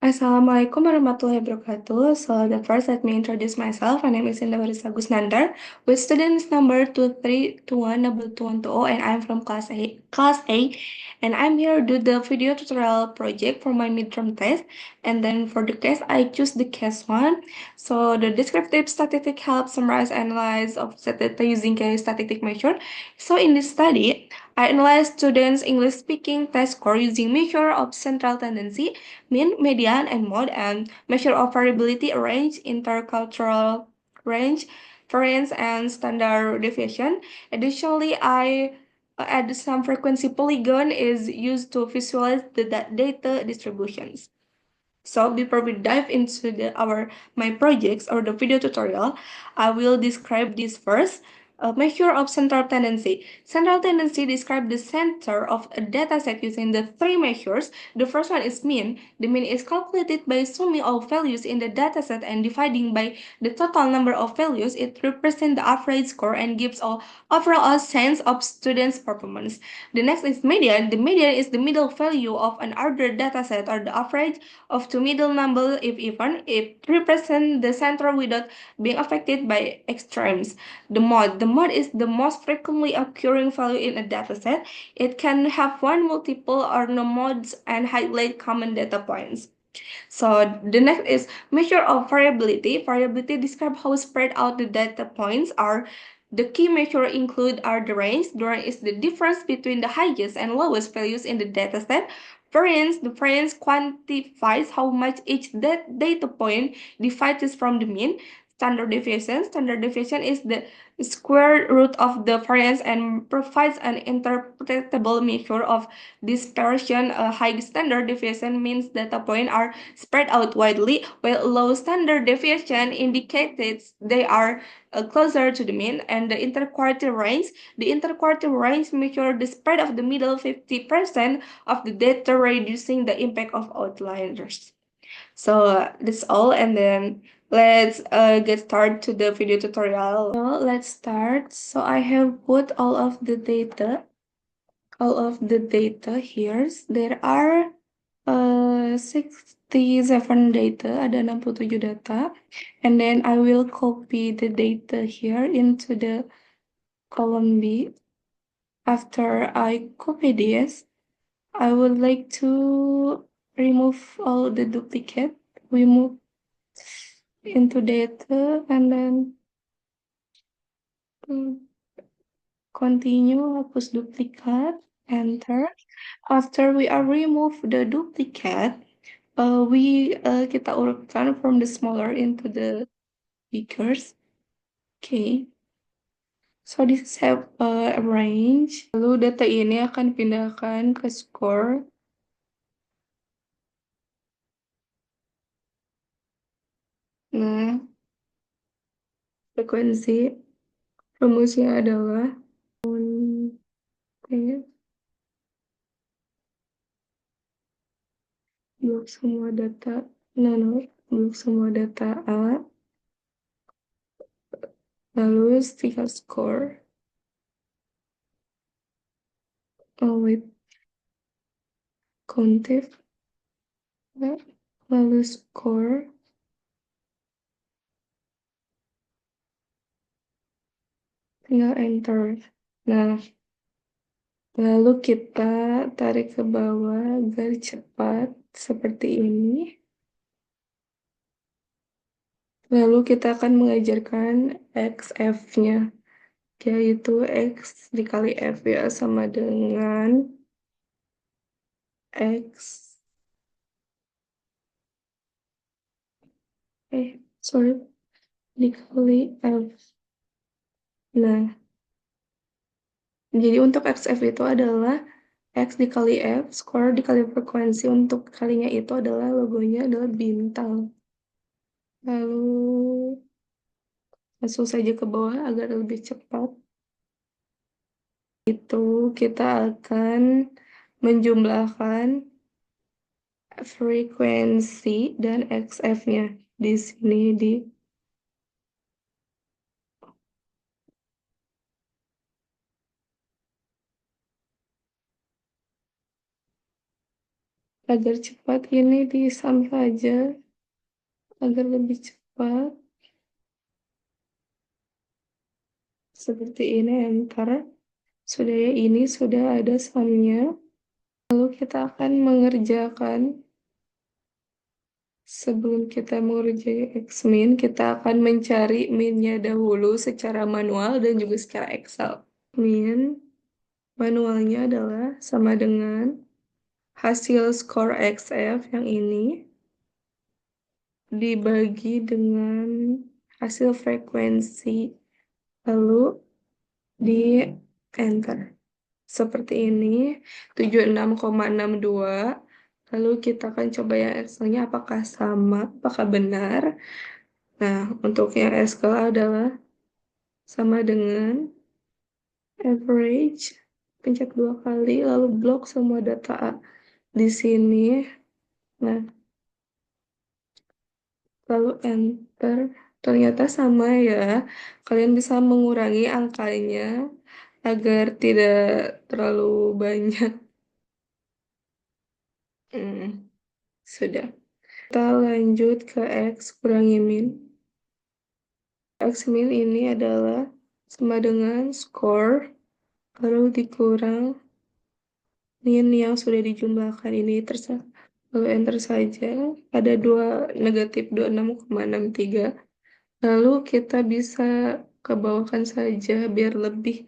Assalamualaikum warahmatullahi wabarakatuh. So the first, let me introduce myself. My name is Indah Barisa Gusnandar, with students number 2321220, and I'm from class A, and I'm here to do the video tutorial project for my midterm test. And then for the case, I choose the case one. So the descriptive statistic helps summarize analyze of data using case statistic measure. So in this study, I analyze students' English speaking test score using measure of central tendency, mean, median, and mode, and measure of variability, range, intercultural range, variance, and standard deviation. Additionally, I add some frequency polygon is used to visualize the data distributions. So before we dive into our my projects or the video tutorial, I will describe this first. A measure of central tendency. Central tendency describes the center of a dataset using the three measures. The first one is mean. The mean is calculated by summing all values in the dataset and dividing by the total number of values. It represents the average score and gives a overall sense of students' performance. The next is median. The median is the middle value of an ordered dataset or the average of two middle numbers if even. It represents the center without being affected by extremes. The mode is the most frequently occurring value in a dataset. It can have one multiple or no modes and highlight common data points. So the next is measure of variability. Variability describes how spread out the data points are. The key measure include are the range. The range is the difference between the highest and lowest values in the dataset. Variance, the variance quantifies how much each data point differs from the mean. Standard deviation is the square root of the variance and provides an interpretable measure of dispersion. A high standard deviation means data points are spread out widely, while low standard deviation indicates they are closer to the mean. And the interquartile range, measures the spread of the middle 50% of the data, reducing the impact of outliers. So that's all, and then let's get started to the video tutorial. So let's start. So I have put all of the data here. There are 67 data, ada 67 data. And then I will copy the data here into the column B. After I copy this, I would like to remove all the duplicate. We move into data and then continue, hapus duplicate, enter. After we are remove the duplicate, kita urutkan from the smaller into the bigger. Okay. So this have a range. Lalu data ini akan pindahkan ke score. Nah, frekuensi rumusnya adalah blok semua data blok semua data A, lalu tinggal score. Oh wait, countif, lalu score, tinggal enter. Nah, lalu kita tarik ke bawah agar cepat seperti ini. Lalu kita akan mengajarkan XF-nya, yaitu X dikali F ya, sama dengan X, sorry, dikali F. Nah, jadi untuk XF itu adalah X dikali F, score dikali frekuensi. Untuk kalinya itu adalah logonya adalah bintang. Lalu langsung saja ke bawah agar lebih cepat. Itu kita akan menjumlahkan frekuensi dan XF-nya di sini di Agar cepat ini disam saja, agar lebih cepat. Seperti ini, enter. Sudah ya, ini sudah ada sumnya. Lalu kita akan mengerjakan, sebelum kita mengerjakan Xmin, kita akan mencari minnya dahulu secara manual dan juga secara Excel. Min, manualnya adalah sama dengan hasil skor XF yang ini dibagi dengan hasil frekuensi, lalu di enter. Seperti ini, 76,62. Lalu kita akan coba yang Excel-nya apakah sama, apakah benar. Nah, untuk yang Excel adalah sama dengan average, pencet 2 kali, lalu blok semua data di sini. Nah, lalu enter. Ternyata sama ya. Kalian bisa mengurangi angkanya agar tidak terlalu banyak. Sudah. Kita lanjut ke X kurangi min. X min ini adalah sama dengan skor, lalu dikurang min yang sudah dijumlahkan ini terserah. Lalu enter saja. Ada negatif 26,63. Lalu kita bisa ke bawahkan saja biar lebih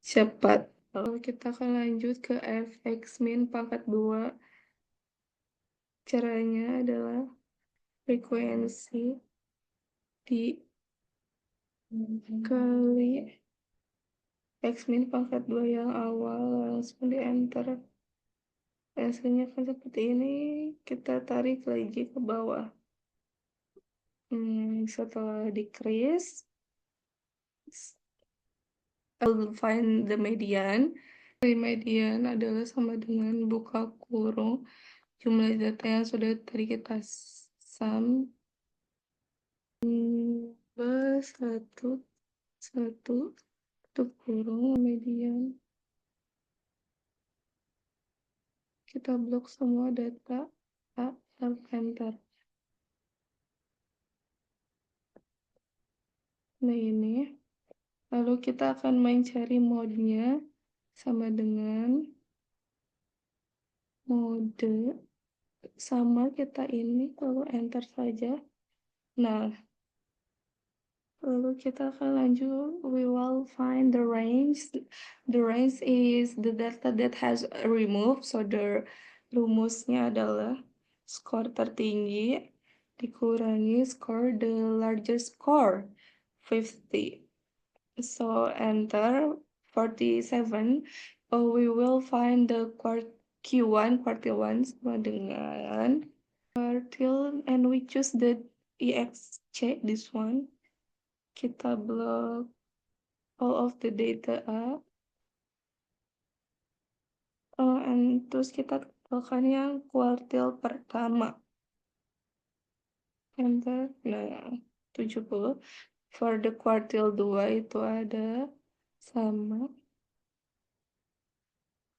cepat. Lalu kita akan lanjut ke fx min pangkat 2. Caranya adalah frekuensi dikali x min pangkat 2 yang awal, langsung di enter. Hasilnya kan seperti ini. Kita tarik lagi ke bawah. Setelah decrease, I'll find the median. Median adalah sama dengan buka kurung jumlah data yang sudah tadi kita sum. Satu satu tutup kurung median. Kita blok semua data, enter. Nah ini, lalu kita akan mencari mode-nya sama dengan mode sama kita ini, lalu enter saja. Nah, lalu kita akan lanjut. We will find the range. The range is the data that has removed. So the rumusnya adalah skor tertinggi dikurangi skor the largest score 50. So enter 47. We will find the Q1 quartile 1 sama dengan quartile, and we choose the EXC, this one. Kita blok all of the data up. And terus kita tekan yang kuartil pertama. Enter. Nah, 70. For the kuartil 2 itu ada sama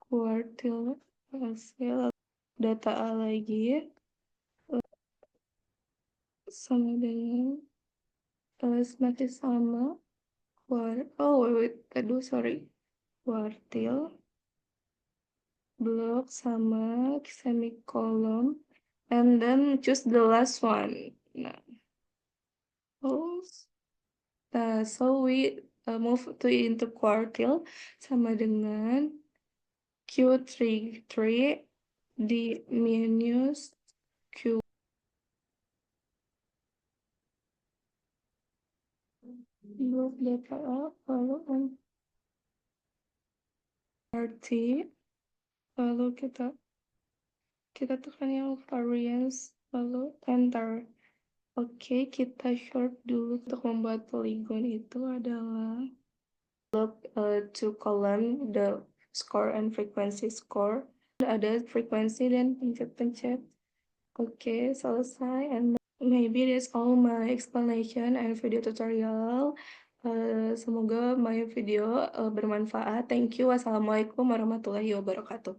kuartil hasil data A lagi sama dengan masih sama aduh sorry, kuartil blok sama semikolon, and then choose the last one. Nah, so we move to into quartile sama dengan Q33 di minus Q blok data A, lalu RT, lalu kita tekan yang variance, lalu enter. Oke, kita short dulu. Untuk membuat polygon itu adalah two column, the score and frequency score. Ada frekuensi dan pencet-pencet. Oke, selesai. And maybe that's all my explanation and video tutorial. Semoga my video bermanfaat. Thank you. Wassalamualaikum warahmatullahi wabarakatuh.